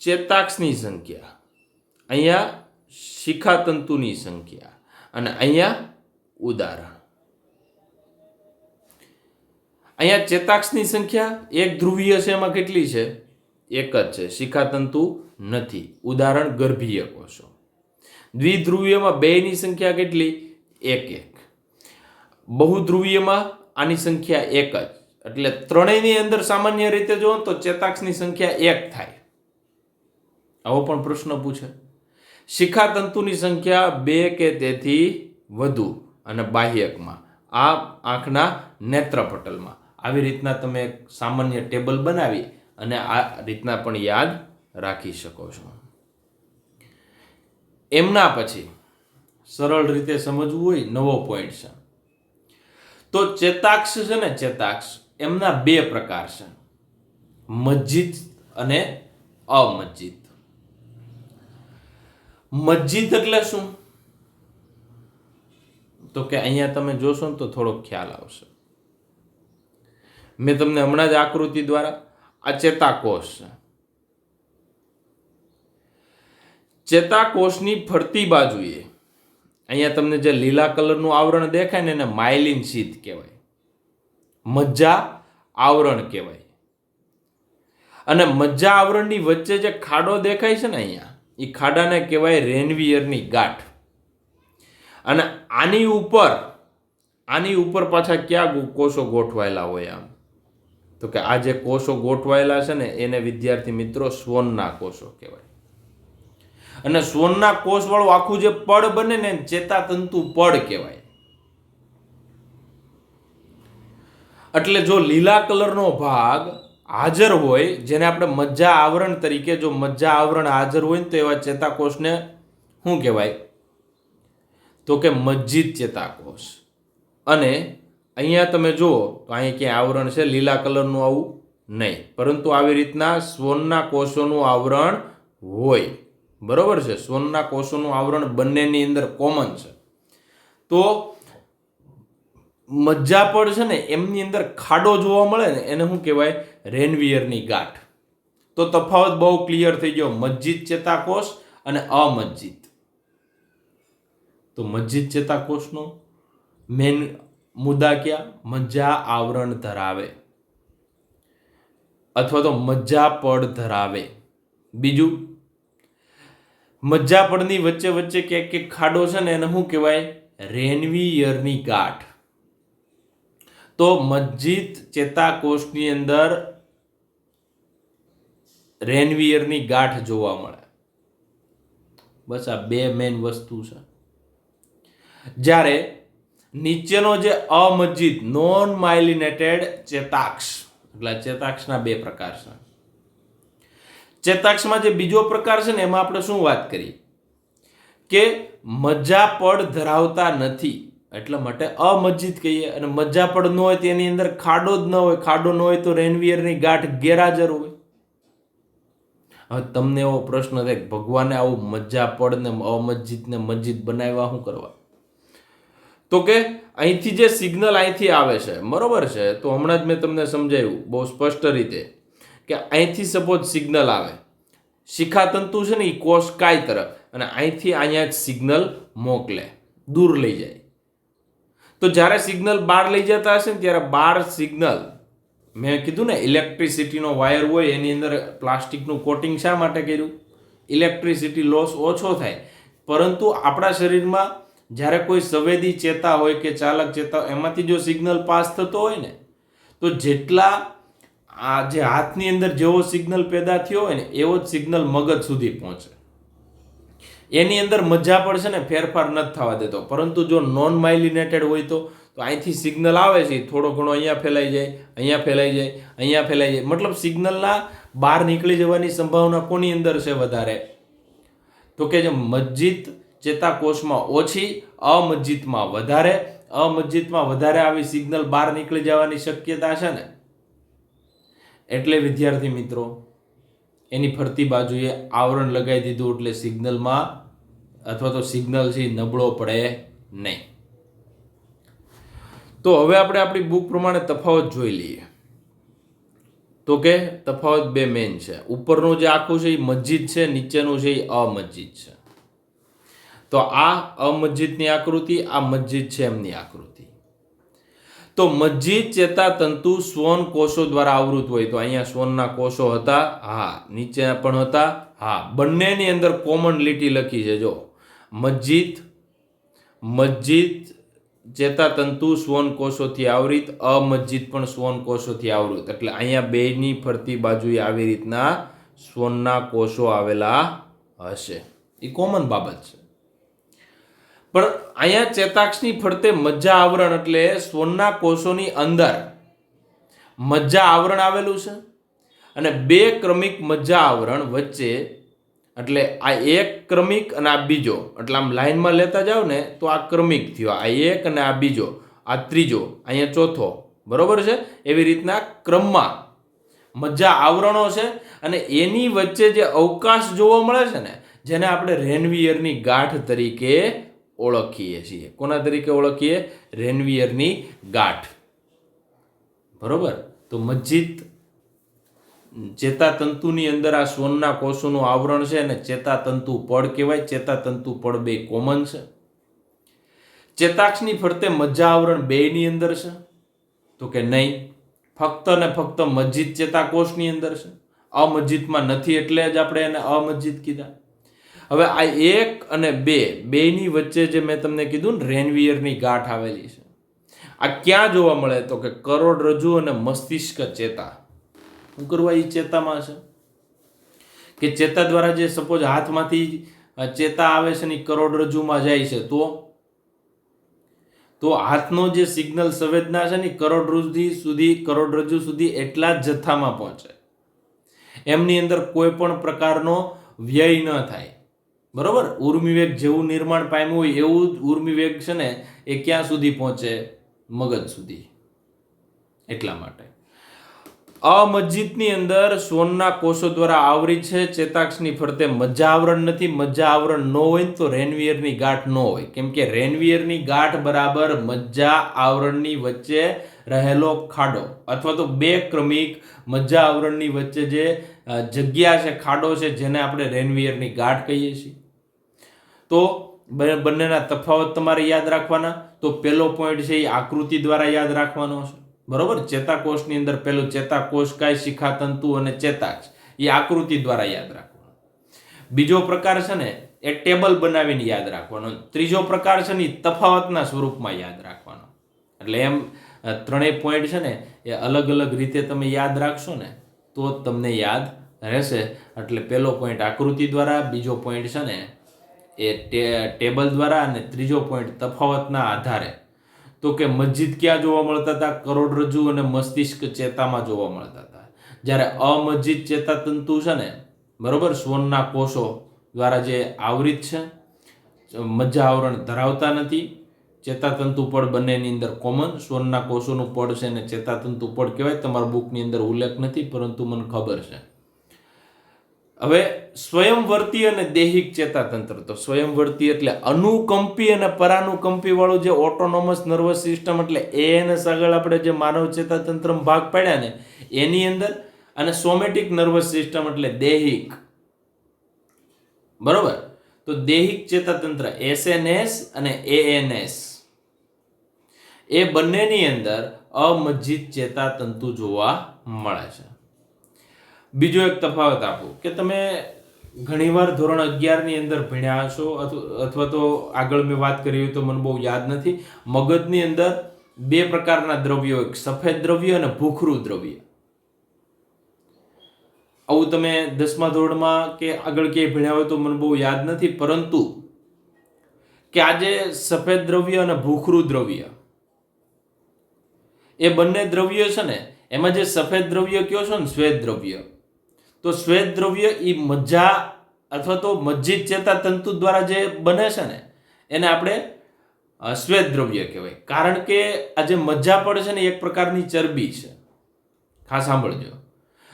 ચેતાક્ષની સંખ્યા, અહીંયા શિખાતંતુની સંખ્યા, અને અહીંયા ઉદાહરણ. અહીંયા ચેતાક્ષની સંખ્યા એક ધ્રુવીય છે, એમાં કેટલી છે, એક જ છે, શિખાતંતુ નથી, ઉદાહરણ ગર્ભીય કોષો. દ્વિધ્રુવીયમાં 2ની સંખ્યા કેટલી, 1. બહુધ્રુવીયમાં આની સંખ્યા 1 જ, એટલે ત્રણેયની અંદર સામાન્ય રીતે જો તો ચેતાક્ષની સંખ્યા 1 થાય. આવો પણ પ્રશ્ન પૂછે. શિખાતંતુની સંખ્યા 2 કે તેથી વધુ, અને બાહ્યકમાં આ આંખના નેત્રપટલમાં. આવી રીતના તમે સામાન્ય ટેબલ બનાવી અને આ રીતના પણ યાદ રાખી શકો છો. એમના પછી સરળ રીતે સમજવું હોય, નવો પોઈન્ટ છે. તો ચેતાક્ષ છે ને, ચેતાક્ષ એમના 2 પ્રકાર છે, મજ્જિત અને અમજ્જિત. મજ્જિત એટલે શું, તો કે અહીંયા તમે જોશો ને તો થોડો ખ્યાલ આવશે. મેં તમને હમણાં જ આકૃતિ દ્વારા, આ ચેતાકોષ છે. ચેતાકોષની ફરતી બાજુએ અહીંયા તમને જે લીલા કલરનું આવરણ દેખાય ને, એને માયલિન શીથ કહેવાય, મજ્જા આવરણ કહેવાય. અને મજ્જા આવરણની વચ્ચે જે ખાડો દેખાય છે ને અહીંયા, એ ખાડાને કહેવાય રેનવીયરની ગાંઠ. અને આની ઉપર પાછા ક્યાં કોષો ગોઠવાયેલા હોય આમ, તો કે આ જે કોષો ગોઠવાયેલા છે ને એને વિદ્યાર્થી મિત્રો સ્વનના કોષો કહેવાય. અને સ્વનના કોષ વાળું આખું જે પડ બને ને ચેતાતંતુ પડ કહેવાય. એટલે જો લીલા કલરનો ભાગ હાજર હોય, જેને આપણે મજ્જા આવરણ તરીકે, જો મજ્જા આવરણ હાજર હોય ને તો એવા ચેતાકોષને શું કહેવાય, તો કે મજ્જિત ચેતાકોષ. અને અહીંયા તમે જુઓ તો અહીંયા ક્યાંય આવરણ છે લીલા કલરનું, આવું નહીં, પરંતુ આવી રીતના સ્વનના કોષોનું આવરણ હોય. બરોબર છે. સ્વનના કોષોનું આવરણ બંનેની અંદર કોમન છે. તો મજ્જાપડ છે ને એમની અંદર ખાડો જોવા મળે ને એને શું કહેવાય, રેનવીયરની ગાંઠ. તો તફાવત બહુ ક્લિયર થઈ ગયો, મજ્જિત ચેતાકોષ અને અમજ્જિત. તો મજ્જિત ચેતાકોષનો મેન મુદ્દા ક્યાં, મજ્જા આવરણ ધરાવે અથવા તો મજ્જાપડ ધરાવે. બીજું, મજ્જાપડની વચ્ચે વચ્ચે ક્યાંક ખાડો છે ને એને શું કહેવાય, રેનવીયરની ગાંઠ. તો મજ્જિત ચેતાકોષની અંદર રેનવિયરની ગાંઠ જોવા મળે. બસ આ બે મેઇન વસ્તુ છે. જ્યારે નીચેનો જે અમજ્જિત નોન માયલિનેટેડ ચેતાક્ષ, એટલે ચેતાક્ષના બે પ્રકાર છે. ચેતાક્ષમાં જે બીજો પ્રકાર છે ને એમાં આપણે શું વાત કરી કે મજ્જાપડ ધરાવતા નથી, એટલા માટે અમજ્જિત કહીએ. અને મજ્જાપડ ન હોય તેની અંદર ખાડો જ ન હોય, ખાડો ન હોય તો રેનવિયરની ગાંઠ ગેરહાજર હોય. હવે તમને એવો પ્રશ્ન થાય કે ભગવાને આવું મજ્જાપડ ને અમજ્જિત ને મજ્જિત બનાવ્યા શું કરવા? તો કે અહીંથી જે સિગ્નલ અહીંથી આવે છે, બરોબર છે, તો હમણાં જ મેં તમને સમજાવ્યું બહુ સ્પષ્ટ રીતે કે અહીંથી સપોઝ સિગ્નલ આવે, શિખાતંતુ છે ને એ કોષકાય તરફ, અને અહીંથી અહીંયા જ સિગ્નલ મોકલે, દૂર લઈ જાય. તો જ્યારે સિગ્નલ બહાર લઈ જતા હશે ને ત્યારે બહાર સિગ્નલ, મેં કીધું ને ઇલેક્ટ્રિસિટીનો વાયર હોય એની અંદર પ્લાસ્ટિકનું કોટિંગ શા માટે કર્યું? ઇલેક્ટ્રિસિટી લોસ ઓછો થાય. પરંતુ આપણા શરીરમાં જ્યારે કોઈ સંવેદી ચેતા હોય કે ચાલક ચેતા, એમાંથી જો સિગ્નલ પાસ થતો હોય ને, તો જેટલા આ જે હાથની અંદર જેવો સિગ્નલ પેદા થયો હોય ને એવો જ સિગ્નલ મગજ સુધી પહોંચે. એની અંદર મજ્જાપડ છે ને ફેરફાર નથી થવા દેતો. પરંતુ જો નોન માઇલિનેટેડ હોય તો અહીંથી સિગ્નલ આવે છે, થોડો ઘણો અહીંયા ફેલાઈ જાય, અહીંયા ફેલાઈ જાય, અહીંયા ફેલાઈ જાય. મતલબ સિગ્નલના બહાર નીકળી જવાની સંભાવના કોની અંદર છે વધારે? તો કે જે મજ્જિત ચેતાકોષમાં ઓછી, અમજ્જિતમાં વધારે. અમજ્જિતમાં વધારે આવી સિગ્નલ બહાર નીકળી જવાની શક્યતા છે ને. એટલે વિદ્યાર્થી મિત્રો, એની ફરતી બાજુએ આવરણ લગાવી દીધું એટલે સિગ્નલમાં અથવા તો સિગ્નલ છે નબળો પડે નહીં. તો હવે આપણે આપણી બુક પ્રમાણે તફાવત જોઈ લઈએ. તો કે તફાવત બે મેઇન છે. ઉપરનું જે આખું છે એ મજ્જિત છે, નીચેનું છે એ અમજ્જિત છે. તો આ અમજ્જિતની આકૃતિ, આ મજ્જિત છે એમની આકૃતિ. તો મજ્જિત ચેતાતંતુ સ્વન કોષો દ્વારા આવૃત હોય. તો અહીંયા સ્વનના કોષો હતા, હા. નીચે પણ હતા, હા. બંનેની અંદર કોમન લીટી લખી છે જો, મજ્જિત ચેતાતંતુ સ્વન કોષોથી આવૃત, અમજ્જિત પણ સ્વન કોષોથી આવૃત. એટલે અહીંયા બેની ફરતી બાજુએ આવી રીતના સ્વનના કોષો આવેલા હશે. એ કોમન બાબત છે. પણ અહીંયા ચેતાક્ષની ફરતે મજ્જા આવરણ, એટલે સ્વનના કોષોની અંદર મજ્જા આવરણ આવેલું છે, અને બે ક્રમિક મજ્જા આવરણ વચ્ચે, એટલે આ એક ક્રમિક અને આ બીજો, એટલે આમ લાઈનમાં લેતા જાવ ને તો આ ક્રમિક થયો, આ એક અને આ બીજો, આ ત્રીજો, અહીંયા ચોથો, બરોબર છે. એવી રીતના ક્રમમાં મજ્જા આવરણો છે, અને એની વચ્ચે જે અવકાશ જોવા મળે છે ને, જેને આપણે રેનવિયરની ગાંઠ તરીકે ઓળખીએ છીએ. કોના તરીકે ઓળખીએ? રેનવિયરની ગાંઠ. બરોબર. તો મજ્જિત ચેતાતંતુની અંદર આ સ્વનના કોષોનું આવરણ છે, અને ચેતાતંતુ પડ કહેવાય. ચેતાતંતુ પડ બે કોમન છે. ચેતાક્ષની ફરતે મજ્જા આવરણ બેની અંદર છે? તો કે નહીં, ફક્ત ને ફક્ત મજ્જિત ચેતાકોષની અંદર છે, અમજ્જિતમાં નથી, એટલે જ આપણે એને અમજ્જિત કીધા. હવે આ એક અને બેની વચ્ચે જે મેં તમને કીધું ને રેનવિયરની ગાંઠ આવેલી છે, આ ક્યાં જોવા મળે? તો કે કરોડરજ્જુ અને મસ્તિષ્ક ચેતા. શું કરવા એ ચેતામાં છે કે ચેતા દ્વારા જે સપોઝ હાથમાંથી ચેતા આવે છે ને કરોડરજ્જુમાં જાય છે, તો હાથનો જે સિગ્નલ સંવેદના છે ને કરોડરજ્જુ સુધી એટલા જ જથ્થામાં પહોંચે. એમની અંદર કોઈ પણ પ્રકારનો વ્યય ન થાય. બરોબર. ઉર્મિવેગ જેવું નિર્માણ પામ્યું હોય એવું જ ઉર્મિવેગ છે ને એ ક્યાં સુધી પહોંચે? મગજ સુધી. એટલા માટે અમજ્જિતની અંદર સ્વનના કોષો દ્વારા આવરિત છે. ચેતાક્ષની ફરતે મજ્જા આવરણ નથી. મજ્જા આવરણ ન હોય તો રેનવિયરની ગાંઠ ન હોય, કેમ કે રેનવિયરની ગાંઠ બરાબર મજ્જા આવરણની વચ્ચે રહેલો ખાડો, અથવા તો બે ક્રમિક મજ્જા આવરણની વચ્ચે જે જગ્યા છે, ખાડો છે, જેને આપણે રેનવિયરની ગાંઠ કહીએ છીએ. તો બંનેના તફાવત તમારે યાદ રાખવાના. તો પહેલો પોઈન્ટ છે એ આકૃતિ દ્વારા યાદ રાખવાનો છે. બરોબર. ચેતાકોષની અંદર પેલું ચેતાકોષ કાય, શિખાતંતુ અને ચેતાક્ષ, એ આકૃતિ દ્વારા યાદ રાખવાનું. બીજો પ્રકાર છે ને એ ટેબલ બનાવીને યાદ રાખવાનો. ત્રીજો પ્રકાર છે ને તફાવતના સ્વરૂપમાં યાદ રાખવાનો. એટલે એમ ત્રણેય પોઈન્ટ છે ને એ અલગ અલગ રીતે તમે યાદ રાખશો ને તો તમને યાદ રહેશે. એટલે પહેલો પોઈન્ટ આકૃતિ દ્વારા, બીજો પોઈન્ટ છે ને એ ટેબલ દ્વારા, અને ત્રીજો પોઈન્ટ તફાવતના આધારે. તો કે મસ્જિદ ક્યાં જોવા મળતા હતા? કરોડરજ્જુ અને મસ્તિષ્ક ચેતામાં જોવા મળતા હતા. જ્યારે અમસ્જિદ ચેતાતંતુ છે ને, બરોબર, શ્વનના કોષો દ્વારા જે આવૃત છે, મજ્જા આવરણ ધરાવતા નથી. ચેતાતંતુ પડ બંનેની અંદર કોમન. શ્વનના કોષોનું પડ છે અને ચેતાતંતુ પડ કહેવાય. તમારા બુકની અંદર ઉલ્લેખ નથી, પરંતુ મને ખબર છે. હવે સ્વયંવર્તી અને દૈહિક ચેતાતંત્ર. તો સ્વયંવર્તી એટલે અનુકંપી અને પરાનુકંપી વાળું જે ઓટોનોમસ નર્વસ સિસ્ટમ, એટલે એએનએસ આગળ આપણે જે માનવ ચેતાતંત્ર ભાગ પાડ્યા ને એની અંદર, અને સોમેટિક નર્વસ સિસ્ટમ એટલે દૈહિક, બરોબર. તો દૈહિક ચેતાતંત્ર એસએનએસ અને એએનએસ એ બંનેની અંદર અમજ્જિત ચેતાતંતુ જોવા મળે છે. બીજો એક તફાવત આપું કે તમે ઘણીવાર ધોરણ 11 ની અંદર ભણ્યા હશો, અથવા તો આગળ મેં વાત કરી હોય તો મને બહુ યાદ નથી. મગજની અંદર બે પ્રકારના દ્રવ્યો, એક સફેદ દ્રવ્ય અને ભૂખરું દ્રવ્ય. આવું તમે 10મા ધોરણમાં કે આગળ ક્યાંય ભણ્યા હોય તો મને બહુ યાદ નથી, પરંતુ કે આજે સફેદ દ્રવ્ય અને ભૂખરું દ્રવ્ય એ બંને દ્રવ્યો છે ને, એમાં જે સફેદ દ્રવ્ય કયો છો ને, શ્વેત દ્રવ્ય, તો શ્વેત દ્રવ્ય એ મજ્જા અથવા તો મજ્જિત ચેતાતંતુ દ્વારા જે બને છે ને એને આપણે શ્વેત દ્રવ્ય કહેવાય. કારણ કે આ જે મજ્જા પડે છે ને એક પ્રકારની ચરબી છે, ખાસ સાંભળજો.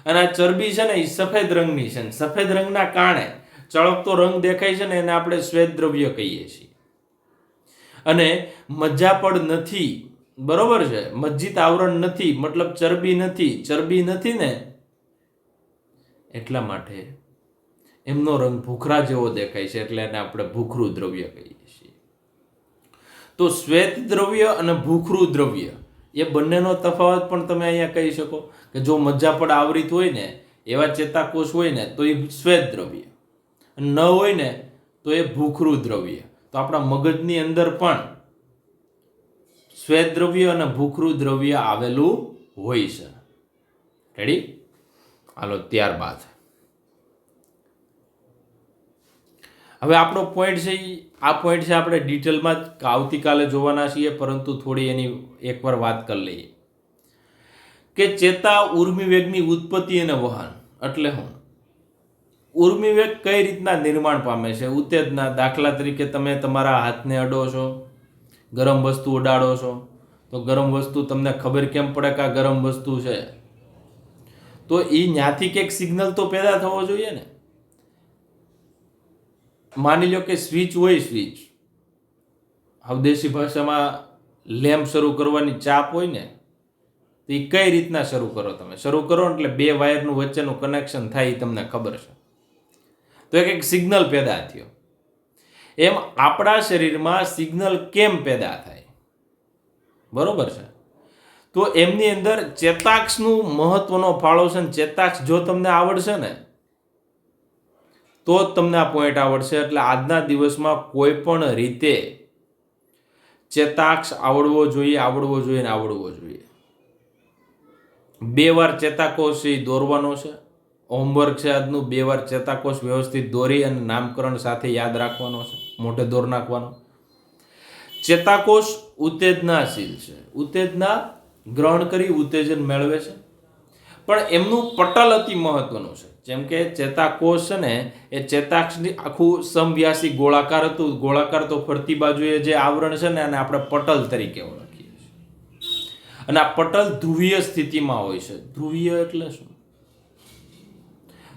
અને આ ચરબી છે ને એ સફેદ રંગની છે. સફેદ રંગના કારણે ચળકતો રંગ દેખાય છે ને એને આપણે શ્વેત દ્રવ્ય કહીએ છીએ. અને મજ્જાપડ નથી, બરોબર છે, મજ્જિત આવરણ નથી, મતલબ ચરબી નથી ને, એટલા માટે એમનો રંગ ભૂખરા જેવો દેખાય છે, એટલે એને આપણે ભૂખરું દ્રવ્ય કહીએ છીએ. તો શ્વેત દ્રવ્ય અને ભૂખરું દ્રવ્ય એ બંનેનો તફાવત પણ તમે અહીંયા કહી શકો કે જો મજ્જાપડ આવૃત હોય ને એવા ચેતાકોષ હોય ને તો એ શ્વેત દ્રવ્ય, ન હોય ને તો એ ભૂખરું દ્રવ્ય. તો આપણા મગજની અંદર પણ શ્વેત દ્રવ્ય અને ભૂખરું દ્રવ્ય આવેલું હોય છે. રેડી? હાલો, ત્યારબાદ હવે આપણો પોઈન્ટ છે, આ પોઈન્ટ છે આપણે ડિટેલમાં આવતીકાલે જોવાના છીએ, પરંતુ થોડી એની એકવાર વાત કરી લઈએ કે ચેતા ઉર્મિવેગની ઉત્પત્તિ અને વહન એટલે શું? ઉર્મિવેગ કઈ રીતના નિર્માણ પામે છે? ઉત્તેજના, દાખલા તરીકે તમે તમારા હાથને અડો છો, ગરમ વસ્તુ ઉડાડો છો, તો ગરમ વસ્તુ તમને ખબર કેમ પડે કે આ ગરમ વસ્તુ છે? તો એ ન્યાથી કંઈક સિગ્નલ તો પેદા થવો જોઈએ ને. માની લો કે સ્વિચ હોય, સ્વિચ દેશી ભાષામાં લેમ્પ શરૂ કરવાની ચાપ હોય ને, તો એ કઈ રીતના શરૂ કરો? તમે શરૂ કરો એટલે બે વાયરનું વચ્ચેનું કનેક્શન થાય, એ તમને ખબર છે. તો એક સિગ્નલ પેદા થયો. એમ આપણા શરીરમાં સિગ્નલ કેમ પેદા થાય? બરોબર છે. તો એમની અંદર ચેતાક્ષનું મહત્વનો ફાળો છે. ચેતાક્ષ જો તમને આવડશે ને તો જ તમને આ પોઈન્ટ આવડશે. એટલે આજના દિવસમાં કોઈ પણ રીતે ચેતાક્ષ આવડવો જોઈએ. 2 વાર ચેતાકોષ દોરવાનો છે. હોમવર્ક છે આજનું. 2 વાર ચેતાકોષ વ્યવસ્થિત દોરી અને નામકરણ સાથે યાદ રાખવાનો છે, મોઢે દોર નાખવાનો. ચેતાકોષ ઉત્તેજનાશીલ છે. ઉત્તેજના ગ્રહણ કરી ઉત્તેજન મેળવે છે, પણ એમનું પટલ અતિ મહત્વનું છે. જેમ કે ચેતાકોષ છે ને એ ચેતાક્ષની આખું સમવ્યાસી ગોળાકાર હતું. ગોળાકાર તો ફરતી બાજુએ જે આવરણ છે ને એને આપણે પટલ તરીકે ઓળખીએ છીએ. અને આ પટલ ધ્રુવીય સ્થિતિમાં હોય છે. ધ્રુવીય એટલે શું?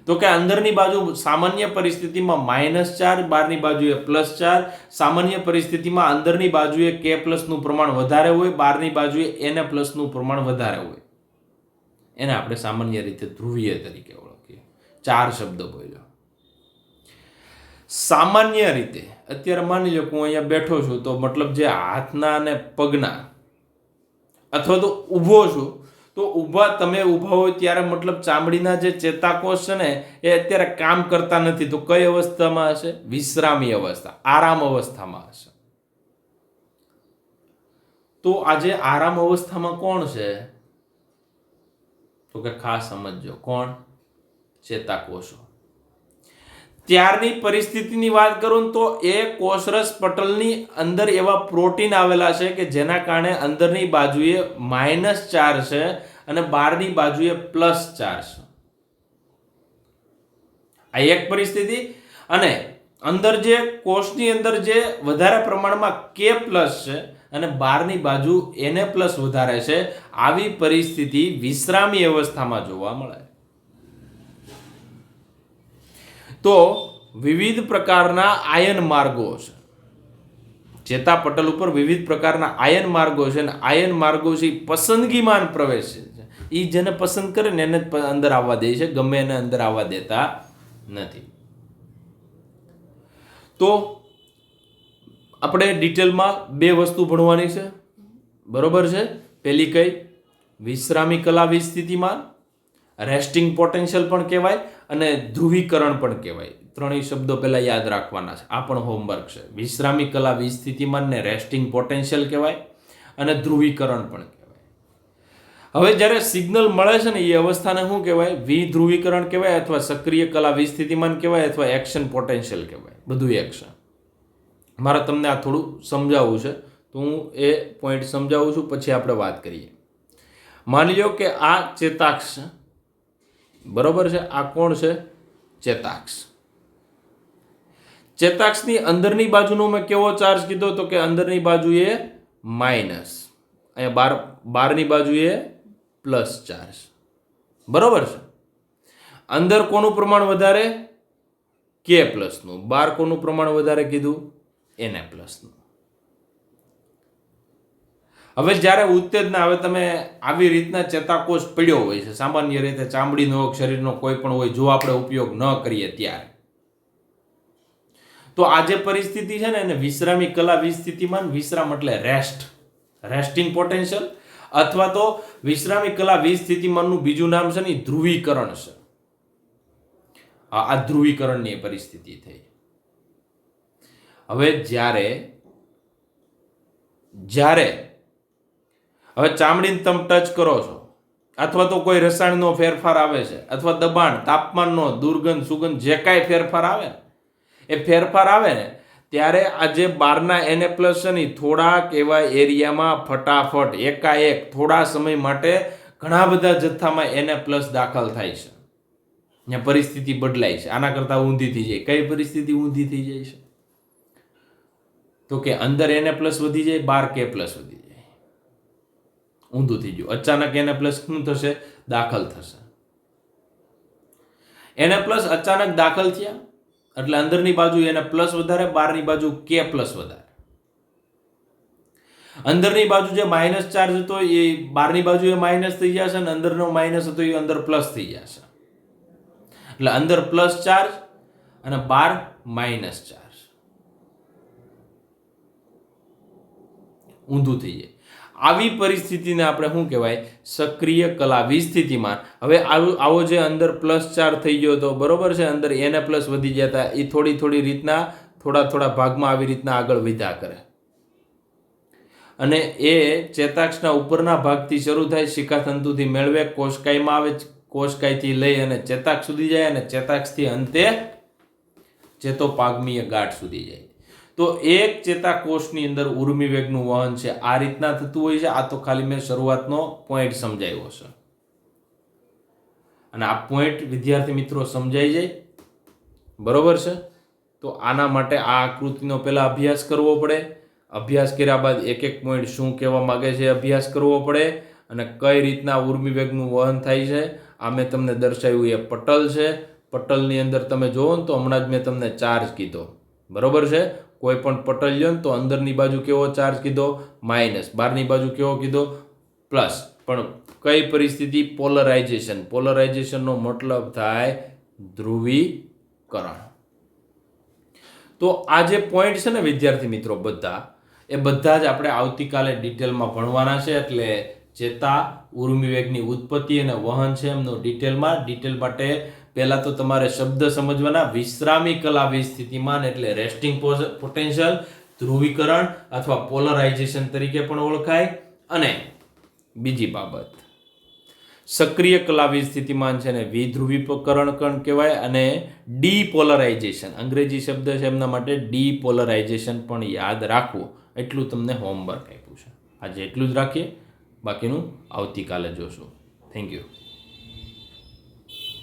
તો કે અંદરની બાજુ સામાન્ય પરિસ્થિતિમાં -4, બહારની બાજુએ +4. સામાન્ય પરિસ્થિતિમાં અંદરની બાજુએ K+ નું પ્રમાણ વધારે હોય, બહારની બાજુએ Na+ નું પ્રમાણ વધારે હોય. એને આપણે સામાન્ય રીતે ધ્રુવીય તરીકે ઓળખીએ. 4 શબ્દો બોલ્યો. સામાન્ય રીતે અત્યારે માની લો કે હું અહીંયા બેઠો છું, તો મતલબ જે હાથના અને પગના, અથવા તો ઊભો છું, તો તમે ઊભા હોય ત્યારે મતલબ ચામડીના જે ચેતાકોષ છે ને એ અત્યારે કામ કરતા નથી. તો કઈ અવસ્થામાં હશે? વિશ્રામી અવસ્થા, આરામ અવસ્થામાં હશે. તો આજે આરામ અવસ્થામાં કોણ છે? તો કે ખાસ સમજજો, કોણ? ચેતાકોષો. ત્યારની પરિસ્થિતિની વાત કરું તો એ કોષરસ પટલની અંદર એવા પ્રોટીન આવેલા છે કે જેના કારણે અંદરની બાજુએ -4 છે અને બહારની બાજુએ +4 છે. આ એક પરિસ્થિતિ. અને અંદર જે કોષની અંદર જે વધારે પ્રમાણમાં K+ છે અને બહારની બાજુ Na+ વધારે છે, આવી પરિસ્થિતિ વિશ્રામી અવસ્થામાં જોવા મળે. તો વિવિધ પ્રકારના આયન માર્ગો છે. ચેતાપટલ ઉપર વિવિધ પ્રકારના આયન માર્ગો છે અને આયન માર્ગો છે પસંદગીમાન પ્રવેશ છે. એ જેને પસંદ કરે ને એને અંદર આવવા દે છે, ગમે એને અંદર આવવા દેતા નથી. તો આપણે ડિટેલમાં બે વસ્તુ ભણવાની છે, બરોબર છે. પેલી કઈ? વિશ્રામી કલાવી સ્થિતિમાન, રેસ્ટિંગ પોટેન્શિયલ પણ કહેવાય અને ધ્રુવીકરણ પણ કહેવાય. ત્રણેય શબ્દો પહેલા યાદ રાખવાના છે. આ પણ હોમવર્ક છે. વિશ્રામી કલાવી સ્થિતિમાન ને રેસ્ટિંગ પોટેન્શિયલ કહેવાય અને ધ્રુવીકરણ પણ કહેવાય. હવે જ્યારે સિગ્નલ મળે છે ને એ અવસ્થાને શું કહેવાય? વિધ્રુવીકરણ કહેવાય અથવા સક્રિય કલાવી સ્થિતિમાન કહેવાય અથવા એક્શન પોટેન્શિયલ કહેવાય. બધું એક છે. મારે તમને આ થોડું સમજાવવું છે તો હું એ પોઈન્ટ સમજાવું છું, પછી આપણે વાત કરીએ. માની લો કે આ ચેતાક્ષ છે, બરોબર છે. આ કોણ છે? ચેતાક્ષ. ચેતાક્ષની અંદરની બાજુનો મેં કેવો ચાર્જ કીધો તો કે અંદરની બાજુએ માઇનસ, અહીંયા બહારની બાજુએ +4, બરોબર છે. અંદર કોનું પ્રમાણ વધારે? K+ નું. બહાર કોનું પ્રમાણ વધારે કીધું? Na+ નું. હવે જ્યારે ઉત્તેજના, હવે તમે આવી રીતના ચેતાકોષ પડ્યો હોય છે, સામાન્ય રીતે ચામડીનો શરીરનો કોઈ પણ હોય, જો આપણે ઉપયોગ ન કરીએ ત્યારે, તો આ જે પરિસ્થિતિ છે ને એને વિશ્રામી કલાવી સ્થિતિમાન, વિશ્રામ એટલે રેસ્ટ, રેસ્ટિંગ પોટેન્શિયલ, અથવા તો વિશ્રામી કલાવી સ્થિતિમાનનું બીજું નામ છે ને ધ્રુવીકરણ છે. આ ધ્રુવીકરણની પરિસ્થિતિ થઈ. હવે જ્યારે હવે ચામડીને તમે ટચ કરો છો અથવા તો કોઈ રસાયણનો ફેરફાર આવે છે અથવા દબાણ, તાપમાનનો, દુર્ગંધ, સુગંધ, જે કાંઈ ફેરફાર આવે ને, એ ફેરફાર આવે ને ત્યારે આ જે બહારના Na+ છે ને થોડાક એવા એરિયામાં ફટાફટ એકાએક થોડા સમય માટે ઘણા બધા જથ્થામાં Na+ દાખલ થાય છે. ત્યાં પરિસ્થિતિ બદલાય છે. આના કરતાં ઊંધી થઈ જાય. કઈ પરિસ્થિતિ ઊંધી થઈ જાય છે? તો કે અંદર Na+ વધી જાય, બહાર K+ વધી જાય. ઊંધું થઈ ગયું. અચાનક Na+ શું થશે? દાખલ થશે. Na+ અચાનક દાખલ થયા એટલે અંદરની બાજુ Na+ વધારે, બહારની બાજુ K+ વધારે. અંદરની બાજુ જે માઇનસ ચાર્જ હતો એ બહારની બાજુ એ માઇનસ થઈ જશે અને અંદરનો માઇનસ હતો એ અંદર પ્લસ થઈ જશે. એટલે અંદર +4 અને બહાર -4. ઊંધું થઈ જાય. આવી પરિસ્થિતિને આપણે શું કહેવાય? સક્રિય કલાવી સ્થિતિમાન. હવે આવો જે અંદર +4 થઈ ગયો હતો, બરોબર છે, અંદર Na+ વધી ગયા હતા, એ થોડી રીતના થોડા ભાગમાં આવી રીતના આગળ વધ્યા કરે અને એ ચેતાક્ષના ઉપરના ભાગથી શરૂ થાય, શિખાતંતુથી મેળવે, કોષકાયમાં આવે, કોષકાયથી લઈ અને ચેતાક્ષ સુધી જાય અને ચેતાક્ષથી અંતે ચેતોપાગમીય ગાંઠ સુધી જાય. તો એક ચેતાકોષની અંદર ઉર્મિ વેગનું વહન છે. આ રીતના થતું હોય છે. આ તો ખાલી મેં શરૂઆતનો પોઈન્ટ સમજાવ્યો છે અને આ પોઈન્ટ વિદ્યાર્થી મિત્રો સમજાઈ જાય, બરોબર છે. તો આના માટે આ આકૃતિનો પહેલા અભ્યાસ કરવો પડે. અભ્યાસ કર્યા બાદ એક પોઈન્ટ શું કહેવા માંગે છે અભ્યાસ કરવો પડે અને કઈ રીતના ઉર્મિ વેગનું વહન થાય છે. આ મેં તમને દર્શાવ્યું એ પટલ છે. પટલની અંદર તમે જોવો ને તો હમણાં જ મેં તમને ચાર્જ કીધો, બરોબર છે. કોઈ પણ પટલ લ્યો ને તો અંદરની બાજુ કેવો ચાર્જ કીધો? માઇનસ. બહારની બાજુ કેવો કીધો? પ્લસ. પણ કઈ પરિસ્થિતિ? પોલરાઇઝેશન. પોલરાઇઝેશનનો મતલબ થાય ધ્રુવીકરણ. તો આ જે પોઈન્ટ છે ને વિદ્યાર્થી મિત્રો બધા જ આપણે આવતીકાલે ડિટેલમાં ભણવાના છે. એટલે ચેતા ઉર્મિ વેગની ઉત્પત્તિ અને વહન છે એમનું ડિટેલ માટે પહેલા તો તમારે શબ્દ સમજવાના. વિશ્રામી કલાવી સ્થિતિમાન એટલે રેસ્ટિંગ પોટેન્શિયલ, ધ્રુવીકરણ અથવા પોલરાઇઝેશન તરીકે પણ ઓળખાય. અને બીજી બાબત, સક્રિય કલાવી સ્થિતિમાન છે ને વિધ્રુવીકરણ કણ કહેવાય, અને ડીપોલરાઇઝેશન અંગ્રેજી શબ્દ છે એમના માટે ડીપોલરાઇઝેશન પણ યાદ રાખવું. એટલું તમને હોમવર્ક આપ્યું છે. આજે એટલું જ રાખીએ, બાકીનું આવતીકાલે જોશું. Thank you.